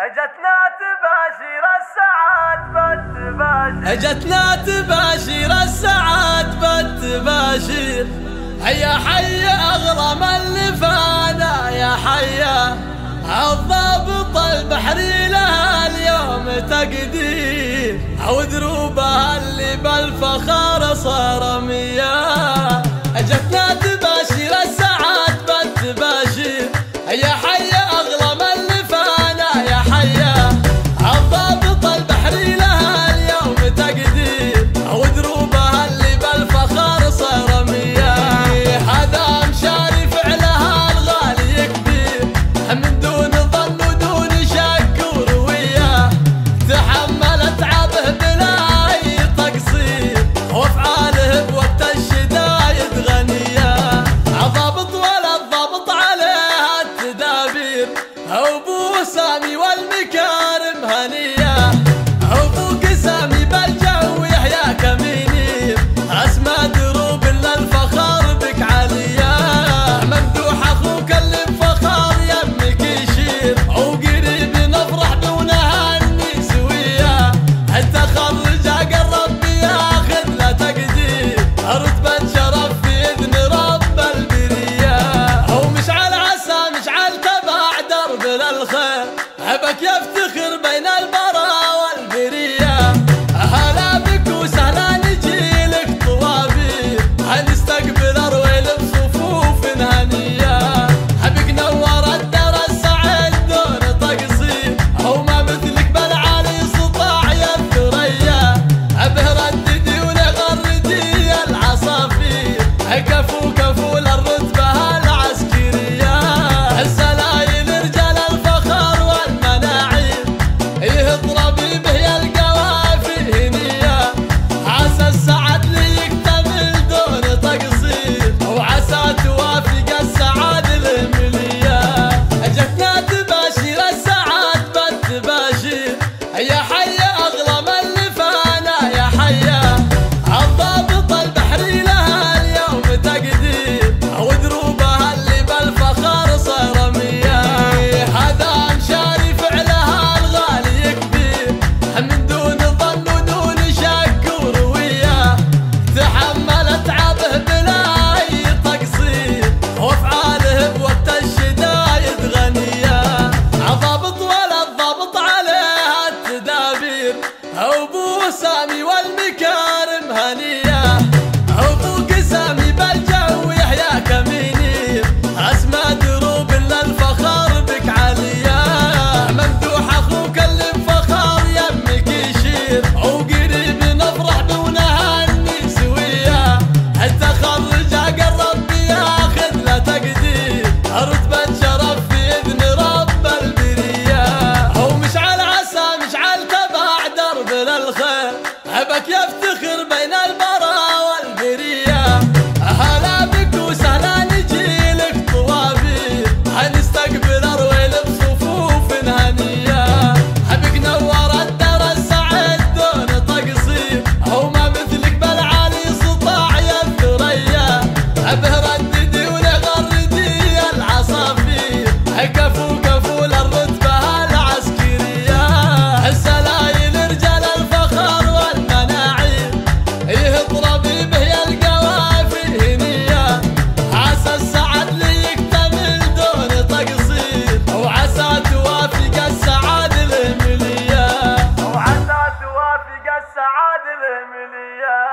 اجتنا تباشير السعاد بالتباشير، اجتنا تباشير السعاد بالتباشير. هيا حيا اغرم اللي فانا، يا حيا الضابط البحري لها اليوم تقدير، او دروبها اللي بالفخار صار مياه. اجتنا تباشير السعاد بالتباشير. هيا حيا اغرم اللي فانا، يا حيا الضابط البحري لها اليوم تقدير، او دروبها اللي بالفخار صار مياه. هذا مشاري فعلها الغالي كبير، من دون ظن ودون شك ورويه، تحملت عبه بلا اي تقصير، وافعاله بوقت الشدايد غنيه. ضابط ولا الضابط عليها التدابير، ابو سامي والمكارم هنيه. ابوك سامي بالجو يحيى كمينير، اسمى دروب الا الفخار بك عليا. ممدوح اخوك اللي بفخار يمك يشير، وقريب نفرح ونهني سويه. التخرج قرب ياخذ له تقدير، رتبه شرف في اذن رب البريه. ومشعل عسى مشعل تبع درب للخير، هبك يفتخر بين البرا والبريه. هلا بك وسهلا نجي لك طوابير، هنستقبل ارويل بصفوف هنيه. هبك نور الدار السعيد دون تقصير، او ما مثلك بالعالي سطاع يا الثريا. ابه رددي ونغردي العصافير، كفو كفو للرتبه العسكريه. السلايل رجال الفخر والمناعير، يهضربي به يا القوافي هنيه. عسى السعد لي يكتمل دون تقصير، وعسى توافق السعاد الهمليه. اجتنا تباشير السعاد بالتباشير. يا حيا اغلم اللي فانا، يا حيا الضابط البحري لها اليوم تقدير، ودروبها اللي بالفخار صار مياه. هذا مشاري فعلها الغالي كبير، من دون ظن ودون شك ورويه، تحملت عبه بلا اي تقصير، وافعاله بوقت الشدايد غنيه. ضابط ولا الضابط عليها التدابير، ابو سامي والمكارم هنيه. ابوك سامي بالجو يحيى كمينير، اسمى دروب الا الفخار بك عليا. ممدوح اخوك اللي بفخار يمك يشير، وقريب نفرح ونهني سويه. التخرج قرب ياخذ له تقدير، رتبه شرف في اذن رب البريه. ومشعل عسى مشعل تبع درب للخير، هبك يفتخر بين البرا والبريه. هلا بك وسهلا نجي لك طوابير، هنستقبل ارويل بصفوف هنيه. هبك نور الدار السعيد دون تقصير، او ما مثلك بالعالي سطاع يا الثريا. ابه رددي ونغردي العصافير، كفو كفو للرتبه العسكريه. السلايل رجال الفخر والمناعير، يهضربي به يا القوافي هنيه. عسى السعد لي يكتمل دون تقصير، وعسى توافق السعاد الهمليه. وعسى توافق السعاد الهمليه.